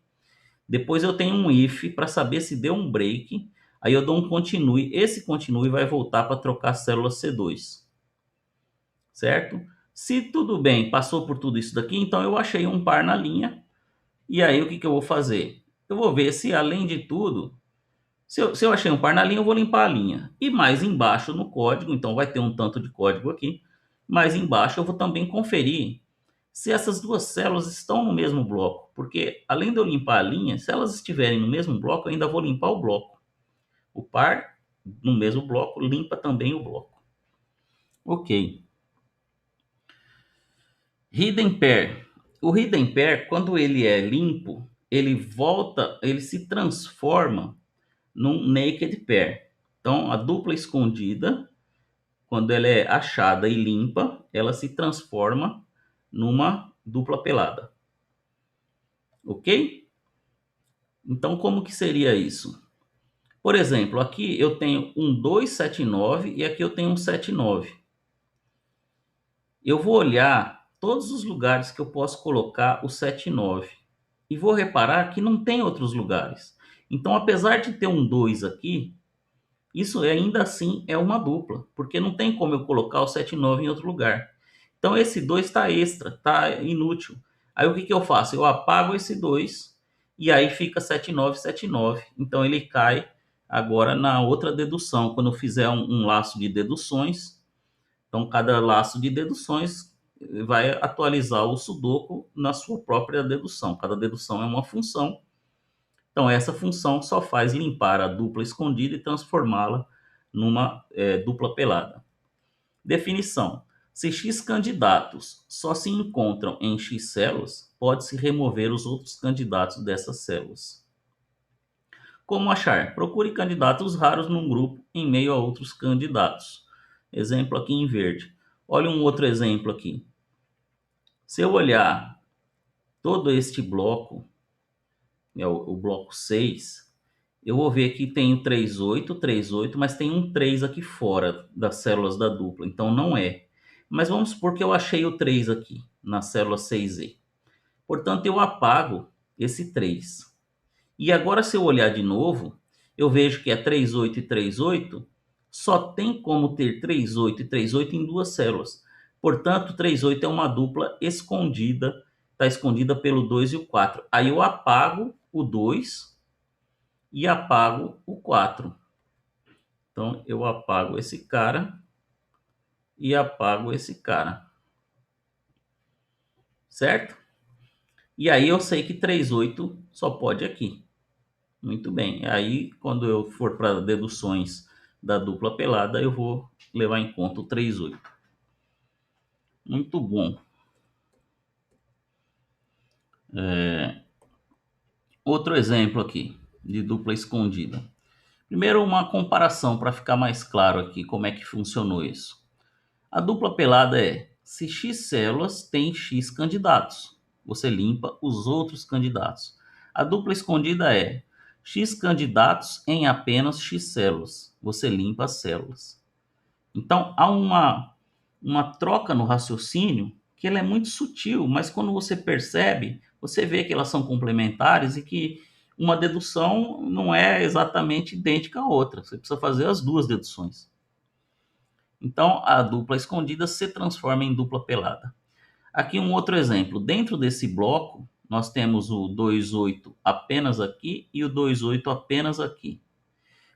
Depois eu tenho um if para saber se deu um break. Aí eu dou um continue. Esse continue vai voltar para trocar a célula C2. Certo? Se tudo bem, passou por tudo isso daqui, então eu achei um par na linha. E aí o que eu vou fazer? Eu vou ver se além de tudo, se eu achei um par na linha, eu vou limpar a linha. E mais embaixo no código, então vai ter um tanto de código aqui. Mais embaixo eu vou também conferir se essas duas células estão no mesmo bloco. Porque além de eu limpar a linha, se elas estiverem no mesmo bloco, eu ainda vou limpar o bloco. O par no mesmo bloco limpa também o bloco. Ok. Hidden pair. O hidden pair, quando ele é limpo, ele volta, ele se transforma num naked pair. Então, a dupla escondida, quando ela é achada e limpa, ela se transforma numa dupla pelada. Ok? Então, como que seria isso? Por exemplo, aqui eu tenho um 279 e aqui eu tenho um 79. Eu vou olhar todos os lugares que eu posso colocar o 79 e vou reparar que não tem outros lugares. Então, apesar de ter um 2 aqui, isso ainda assim é uma dupla, porque não tem como eu colocar o 79 em outro lugar. Então, esse 2 está extra, está inútil. Aí o que eu faço? Eu apago esse 2 e aí fica 79, 79. Então, ele cai agora na outra dedução. Quando eu fizer um laço de deduções, então, cada laço de deduções vai atualizar o Sudoku na sua própria dedução. Cada dedução é uma função. Então, essa função só faz limpar a dupla escondida e transformá-la numa dupla pelada. Definição. Se x candidatos só se encontram em x células, pode-se remover os outros candidatos dessas células. Como achar? Procure candidatos raros num grupo em meio a outros candidatos. Exemplo aqui em verde. Olha um outro exemplo aqui. Se eu olhar todo este bloco, o bloco 6, eu vou ver que tem o 38, 38, mas tem um 3 aqui fora das células da dupla, então não é. Mas vamos supor que eu achei o 3 aqui, na célula 6E. Portanto, eu apago esse 3. E agora, se eu olhar de novo, eu vejo que é 38 e 38, só tem como ter 38 e 38 em duas células. Portanto, 38 é uma dupla escondida, está escondida pelo 2 e o 4. Aí eu apago o 2 e apago o 4. Então, eu apago esse cara e apago esse cara, certo? E aí eu sei que 38 só pode aqui. Muito bem. Aí, quando eu for para deduções da dupla pelada, eu vou levar em conta o 38. Muito bom. Outro exemplo aqui de dupla escondida. Primeiro, uma comparação para ficar mais claro aqui como é que funcionou isso. A dupla pelada é: se X células tem X candidatos, você limpa os outros candidatos. A dupla escondida é: X candidatos em apenas X células, você limpa as células. Então há uma troca no raciocínio que ela é muito sutil, mas quando você percebe, você vê que elas são complementares e que uma dedução não é exatamente idêntica à outra. Você precisa fazer as duas deduções. Então, a dupla escondida se transforma em dupla pelada. Aqui um outro exemplo. Dentro desse bloco, nós temos o 28 apenas aqui e o 28 apenas aqui.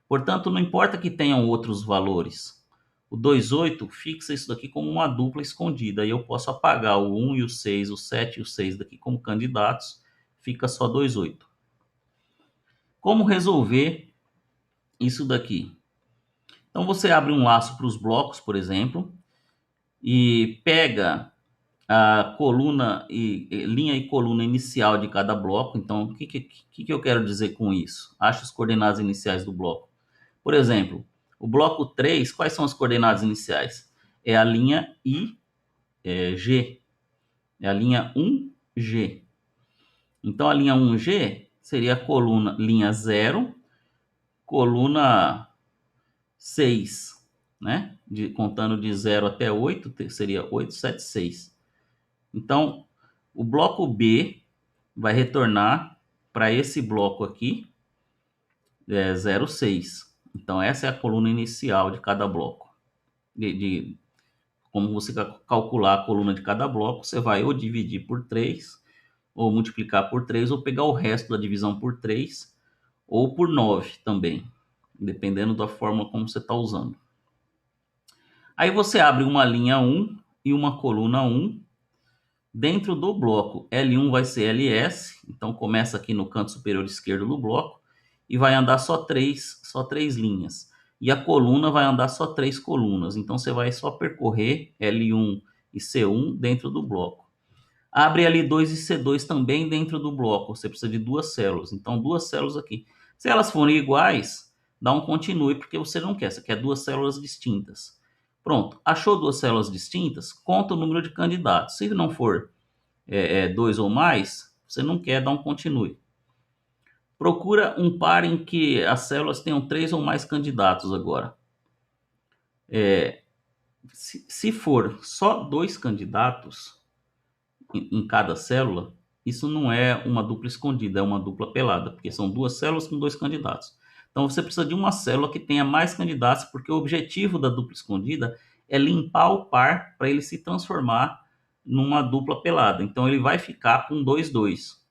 Portanto, não importa que tenham outros valores. O 28 fixa isso daqui como uma dupla escondida. E eu posso apagar o 1 e o 6, o 7 e o 6 daqui como candidatos. Fica só 28. Como resolver isso daqui? Então, você abre um laço para os blocos, por exemplo, e pega a coluna e linha e coluna inicial de cada bloco. Então, o que eu quero dizer com isso? Ache as coordenadas iniciais do bloco. Por exemplo, o bloco 3, quais são as coordenadas iniciais? É a linha G. É a linha 1G. Então, a linha 1G seria a coluna linha 0, coluna 6, né? Contando de 0 até 8, seria 8, 7, 6. Então, o bloco B vai retornar para esse bloco aqui, 0, 6. Então, essa é a coluna inicial de cada bloco. Como você calcular a coluna de cada bloco, você vai ou dividir por 3, ou multiplicar por 3, ou pegar o resto da divisão por 3, ou por 9 também, dependendo da forma como você está usando. Aí você abre uma linha 1 e uma coluna 1 dentro do bloco. L1 vai ser LS, então começa aqui no canto superior esquerdo do bloco e vai andar só três linhas. E a coluna vai andar só 3 colunas, então você vai só percorrer L1 e C1 dentro do bloco. Abre L2 e C2 também dentro do bloco, você precisa de 2 células, então 2 células aqui. Se elas forem iguais, dá um continue, porque você não quer, você quer 2 células distintas. Pronto, achou 2 células distintas, conta o número de candidatos. Se não for 2 ou mais, você não quer dar um continue. Procura um par em que as células tenham 3 ou mais candidatos agora. Se for só 2 candidatos em cada célula, isso não é uma dupla escondida, é uma dupla pelada, porque são 2 células com 2 candidatos. Então você precisa de uma célula que tenha mais candidatos, porque o objetivo da dupla escondida é limpar o par para ele se transformar numa dupla pelada. Então ele vai ficar com 2, 2.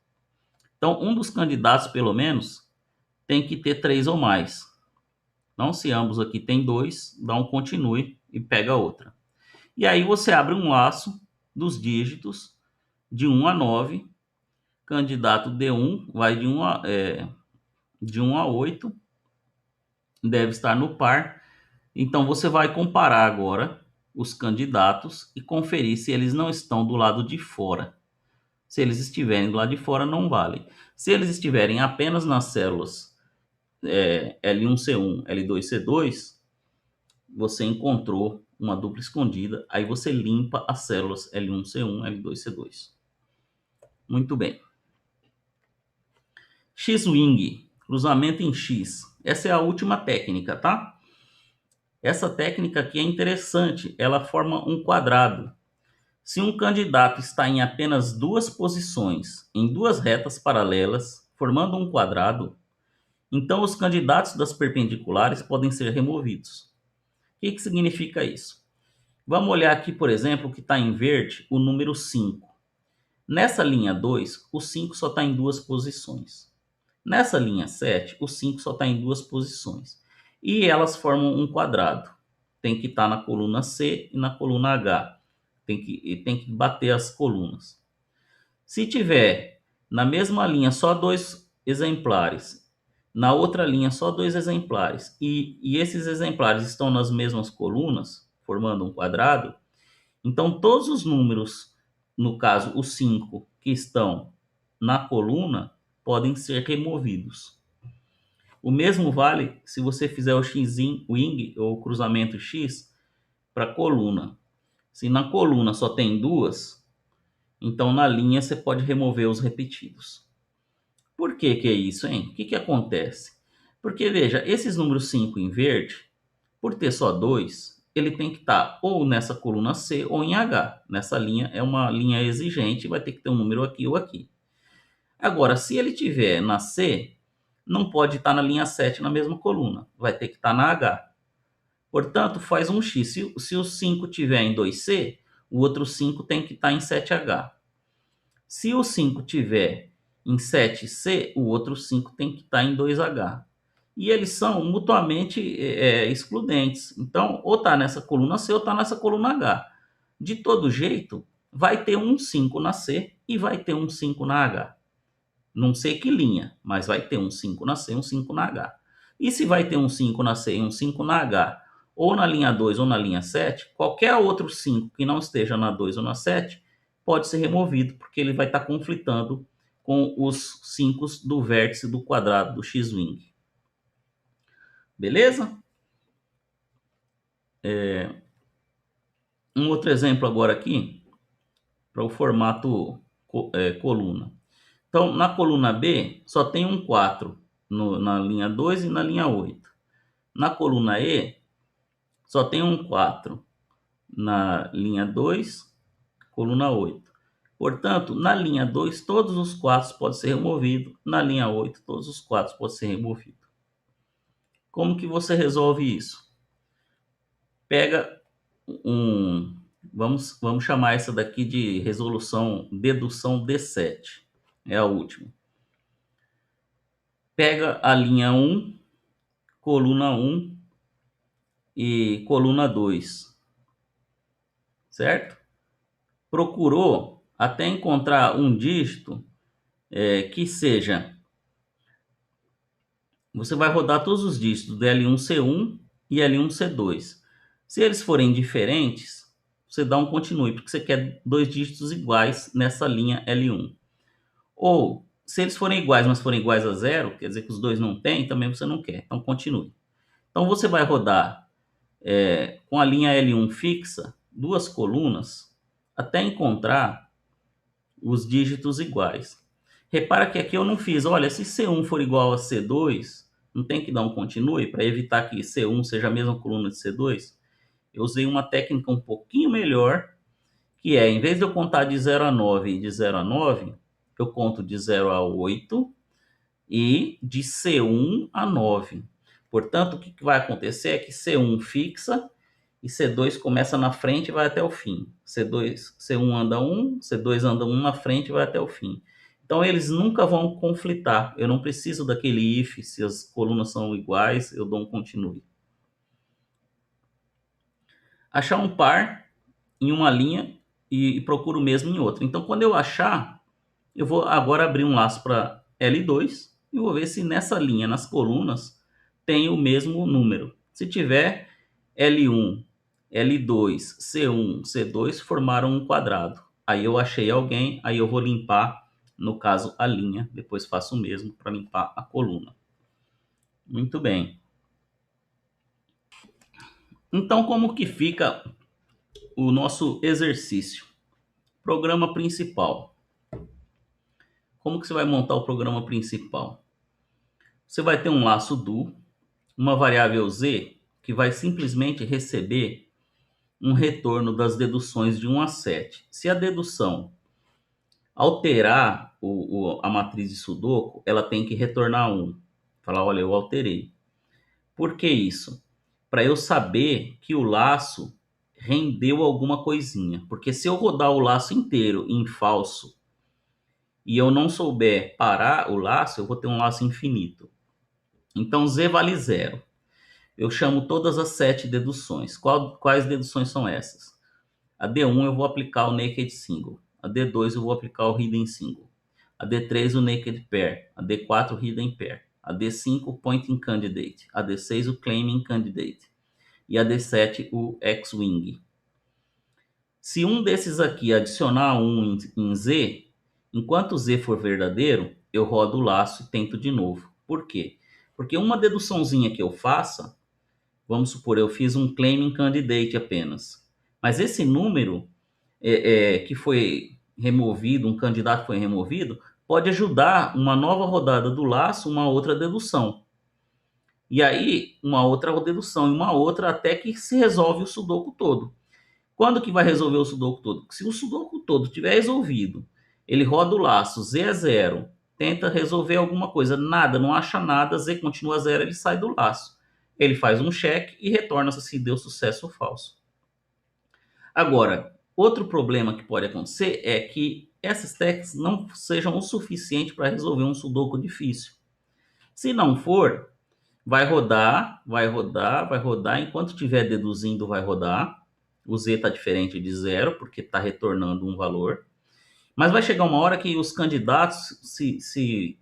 Então um dos candidatos, pelo menos, tem que ter 3 ou mais. Então, se ambos aqui tem 2, dá um continue e pega outra. E aí você abre um laço dos dígitos de 1 a 9. Candidato D1 vai de 1 a 8, deve estar no par. Então você vai comparar agora os candidatos e conferir se eles não estão do lado de fora. Se eles estiverem do lado de fora, não vale. Se eles estiverem apenas nas células L1C1, L2C2, você encontrou uma dupla escondida, aí você limpa as células L1C1, L2C2. Muito bem. X-Wing, cruzamento em X. Essa é a última técnica, tá? Essa técnica aqui é interessante, ela forma um quadrado. Se um candidato está em apenas 2 posições, em 2 retas paralelas, formando um quadrado, então os candidatos das perpendiculares podem ser removidos. O que significa isso? Vamos olhar aqui, por exemplo, que está em verde o número 5. Nessa linha 2, o 5 só está em 2 posições. Nessa linha 7, o 5 só está em duas posições. E elas formam um quadrado. Tem que estar na coluna C e na coluna H. Tem que bater as colunas. Se tiver na mesma linha só dois exemplares, na outra linha só dois exemplares, e esses exemplares estão nas mesmas colunas, formando um quadrado, então todos os números, no caso os 5 que estão na coluna, podem ser removidos. O mesmo vale se você fizer o x-wing ou cruzamento x para a coluna. Se na coluna só tem duas, então na linha você pode remover os repetidos. Por que que é isso, hein? O que que acontece? Porque, veja, esses números 5 em verde, por ter só dois, ele tem que estar ou nessa coluna C ou em H. Nessa linha é uma linha exigente, vai ter que ter um número aqui ou aqui. Agora, se ele tiver na C, não pode estar na linha 7 na mesma coluna, vai ter que estar na H. Portanto, faz um X. Se o 5 tiver em 2C, o outro 5 tem que estar em 7H. Se o 5 tiver em 7C, o outro 5 tem que estar em 2H. E eles são mutuamente excludentes. Então, ou está nessa coluna C ou está nessa coluna H. De todo jeito, vai ter um 5 na C e vai ter um 5 na H. Não sei que linha, mas vai ter um 5 na C e um 5 na H. E se vai ter um 5 na C e um 5 na H, ou na linha 2 ou na linha 7, qualquer outro 5 que não esteja na 2 ou na 7 pode ser removido, porque ele vai estar conflitando com os 5 do vértice do quadrado do x-wing. Beleza? Um outro exemplo agora aqui, para o formato coluna. Então, na coluna B, só tem um 4 na linha 2 e na linha 8. Na coluna E, só tem um 4 na linha 2, coluna 8. Portanto, na linha 2, todos os 4 podem ser removidos. Na linha 8, todos os 4 podem ser removidos. Como que você resolve isso? Pega vamos chamar essa daqui de dedução D7. É a última. Pega a linha 1, coluna 1 e coluna 2. Certo? Procurou até encontrar um dígito que seja... Você vai rodar todos os dígitos do L1C1 e L1C2. Se eles forem diferentes, você dá um continue, porque você quer dois dígitos iguais nessa linha L1. Ou, se eles forem iguais, mas forem iguais a zero, quer dizer que os dois não tem, também você não quer. Então, continue. Então, você vai rodar com a linha L1 fixa, duas colunas, até encontrar os dígitos iguais. Repara que aqui eu não fiz, olha, se C1 for igual a C2, não tem que dar um continue para evitar que C1 seja a mesma coluna de C2? Eu usei uma técnica um pouquinho melhor, que em vez de eu contar de 0 a 9 e de 0 a 9, eu conto de 0 a 8 e de C1 a 9. Portanto, o que vai acontecer é que C1 fixa e C2 começa na frente e vai até o fim. C1 anda 1, C2 anda 1 na frente e vai até o fim. Então, eles nunca vão conflitar. Eu não preciso daquele if, se as colunas são iguais, eu dou um continue. Achar um par em uma linha e procuro o mesmo em outra. Então, quando eu achar, eu vou agora abrir um laço para L2 e vou ver se nessa linha, nas colunas, tem o mesmo número. Se tiver, L1, L2, C1, C2 formaram um quadrado. Aí eu achei alguém, aí eu vou limpar, no caso, a linha. Depois faço o mesmo para limpar a coluna. Muito bem. Então, como que fica o nosso exercício? Programa principal. Como que você vai montar o programa principal? Você vai ter um laço do, uma variável z, que vai simplesmente receber um retorno das deduções de 1 a 7. Se a dedução alterar a matriz de Sudoku, ela tem que retornar 1. Falar, olha, eu alterei. Por que isso? Para eu saber que o laço rendeu alguma coisinha. Porque se eu rodar o laço inteiro em falso e eu não souber parar o laço, eu vou ter um laço infinito. Então Z vale zero. Eu chamo todas as 7 deduções. Quais deduções são essas? A D1 eu vou aplicar o Naked Single. A D2 eu vou aplicar o Hidden Single. A D3 o Naked Pair. A D4 o Hidden Pair. A D5 o Pointing Candidate. A D6 o Claiming Candidate. E a D7 o X-Wing. Se um desses aqui adicionar um em Z, enquanto Z for verdadeiro, eu rodo o laço e tento de novo. Por quê? Porque uma deduçãozinha que eu faça, vamos supor, eu fiz um claiming candidate apenas. Mas esse número que foi removido, um candidato foi removido, pode ajudar uma nova rodada do laço, uma outra dedução. E aí, uma outra dedução e uma outra até que se resolve o sudoku todo. Quando que vai resolver o sudoku todo? Se o sudoku todo tiver resolvido, ele roda o laço, Z é zero, tenta resolver alguma coisa, nada, não acha nada, Z continua zero, ele sai do laço. Ele faz um check e retorna se deu sucesso ou falso. Agora, outro problema que pode acontecer é que essas técnicas não sejam o suficiente para resolver um sudoku difícil. Se não for, vai rodar, vai rodar, vai rodar, enquanto estiver deduzindo vai rodar. O Z está diferente de zero, porque está retornando um valor. Mas vai chegar uma hora que os candidatos se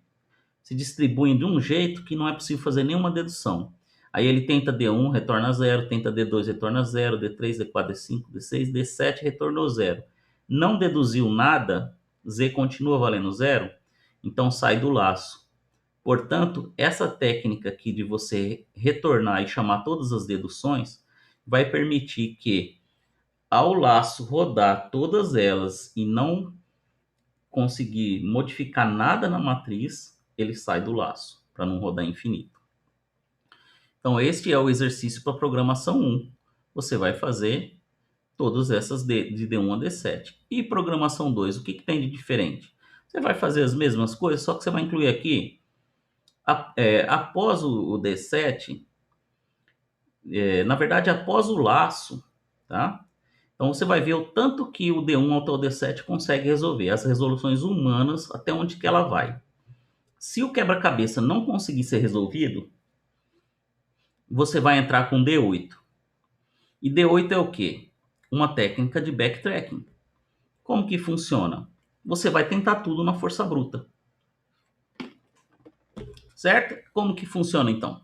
distribuem de um jeito que não é possível fazer nenhuma dedução. Aí ele tenta D1, retorna zero, tenta D2, retorna zero, D3, D4, D5, D6, D7, retornou zero. Não deduziu nada, Z continua valendo zero, então sai do laço. Portanto, essa técnica aqui de você retornar e chamar todas as deduções vai permitir que, ao laço rodar todas elas e não conseguir modificar nada na matriz, ele sai do laço, para não rodar infinito. Então, este é o exercício para programação 1. Você vai fazer todas essas de D1 a D7. E programação 2, o que tem de diferente? Você vai fazer as mesmas coisas, só que você vai incluir aqui, após o D7, na verdade, após o laço, tá? Então, você vai ver o tanto que o D1 até o D7 consegue resolver, as resoluções humanas, até onde que ela vai. Se o quebra-cabeça não conseguir ser resolvido, você vai entrar com D8. E D8 é o quê? Uma técnica de backtracking. Como que funciona? Você vai tentar tudo na força bruta. Certo? Como que funciona então?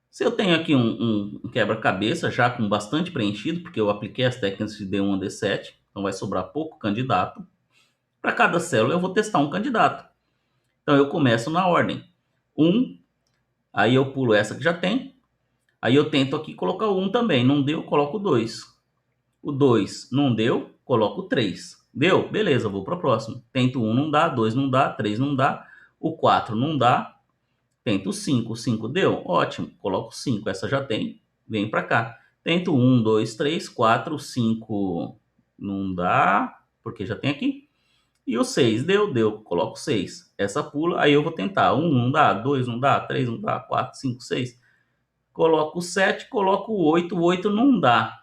Se eu tenho aqui um quebra-cabeça já com bastante preenchido, porque eu apliquei as técnicas de D1 a D7, então vai sobrar pouco candidato. Para cada célula eu vou testar um candidato. Então eu começo na ordem 1, aí eu pulo essa que já tem, aí eu tento aqui colocar o 1 também, não deu, coloco o 2. O 2 não deu, coloco o 3. Deu? Beleza, vou para o próximo. Tento 1, não dá, 2 não dá, 3 não dá, o 4 não dá, tento o 5. O 5 deu? Ótimo, coloco o 5, essa já tem, vem para cá. Tento 1, 2, 3, 4, 5 não dá, porque já tem aqui. E o 6 deu, coloco 6. Essa pula, aí eu vou tentar. 1 não dá, 2 não dá, 3 não dá, 4, 5, 6. Coloco o 7, coloco o 8, o 8 não dá.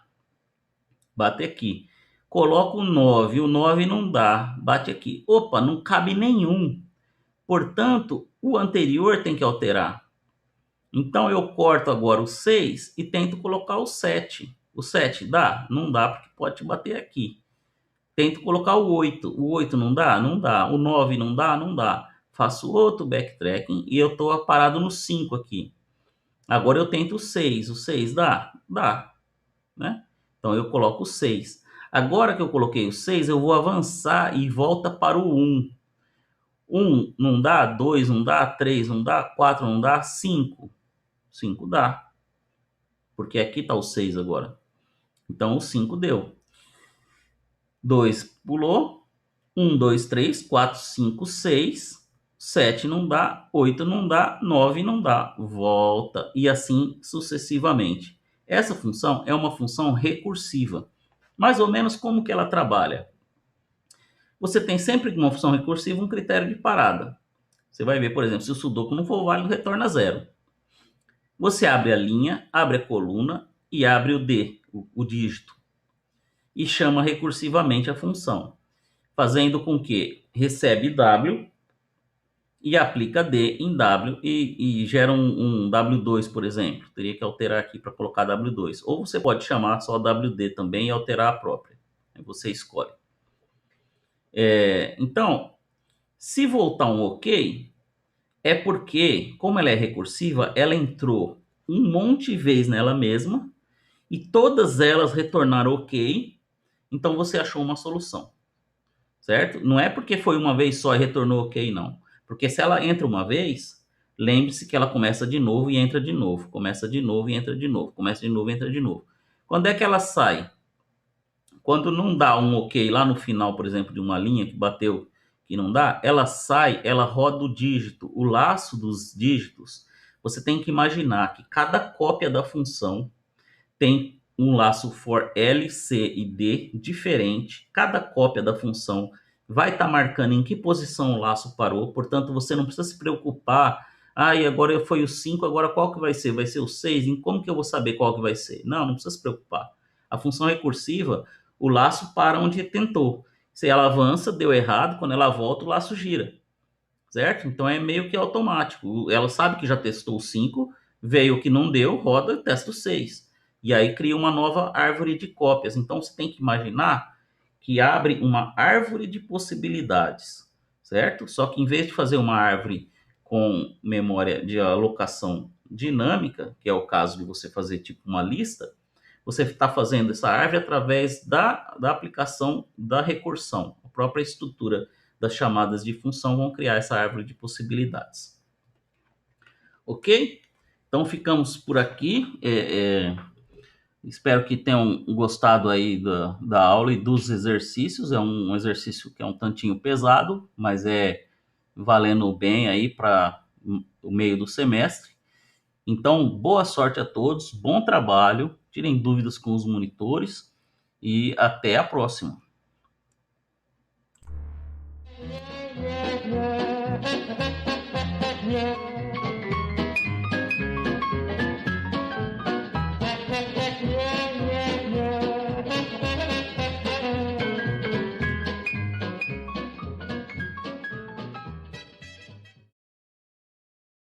Bate aqui. Coloco o 9 não dá, bate aqui. Opa, não cabe nenhum. Portanto, o anterior tem que alterar. Então eu corto agora o 6 e tento colocar o 7. O 7 dá? Não dá, porque pode bater aqui. Tento colocar o 8. O 8 não dá? Não dá. O 9 não dá? Não dá. Faço outro backtracking e eu estou parado no 5 aqui. Agora eu tento o 6. O 6 dá? Dá. Né? Então eu coloco o 6. Agora que eu coloquei o 6, eu vou avançar e volta para o 1. 1 não dá? 2 não dá? 3 não dá? 4 não dá? 5. 5 dá. Porque aqui está o 6 agora. Então o 5 deu. 2 pulou. 1, 2, 3, 4, 5, 6. 7 não dá. 8 não dá. 9 não dá. Volta. E assim sucessivamente. Essa função é uma função recursiva. Mais ou menos como que ela trabalha? Você tem sempre uma função recursiva um critério de parada. Você vai ver, por exemplo, se o sudoku não for válido, retorna zero. Você abre a linha, abre a coluna e abre o D, o dígito. E chama recursivamente a função, fazendo com que recebe W e aplica D em W e gera um W2, por exemplo. Teria que alterar aqui para colocar W2. Ou você pode chamar só WD também e alterar a própria. Aí você escolhe. Então, se voltar um OK, é porque, como ela é recursiva, ela entrou um monte de vezes nela mesma e todas elas retornaram OK. Então você achou uma solução, certo? Não é porque foi uma vez só e retornou OK, não. Porque se ela entra uma vez, lembre-se que ela começa de novo e entra de novo. Começa de novo e entra de novo. Começa de novo e entra de novo. Quando é que ela sai? Quando não dá um OK lá no final, por exemplo, de uma linha que bateu que não dá, ela sai, ela roda o dígito, o laço dos dígitos. Você tem que imaginar que cada cópia da função tem um laço for L, C e D diferente. Cada cópia da função vai estar marcando em que posição o laço parou. Portanto, você não precisa se preocupar. Ah, e agora foi o 5, agora qual que vai ser? Vai ser o 6? Em como que eu vou saber qual que vai ser? Não, não precisa se preocupar. A função recursiva, o laço para onde tentou. Se ela avança, deu errado. Quando ela volta, o laço gira. Certo? Então é meio que automático. Ela sabe que já testou o 5, veio o que não deu, roda e testa o 6. E aí cria uma nova árvore de cópias. Então você tem que imaginar que abre uma árvore de possibilidades, certo? Só que em vez de fazer uma árvore com memória de alocação dinâmica, que é o caso de você fazer tipo uma lista, você está fazendo essa árvore através da aplicação da recursão. A própria estrutura das chamadas de função vão criar essa árvore de possibilidades. Ok? Então ficamos por aqui. Espero que tenham gostado aí da aula e dos exercícios. É um exercício que é um tantinho pesado, mas é valendo bem aí para o meio do semestre. Então, boa sorte a todos, bom trabalho, tirem dúvidas com os monitores e até a próxima.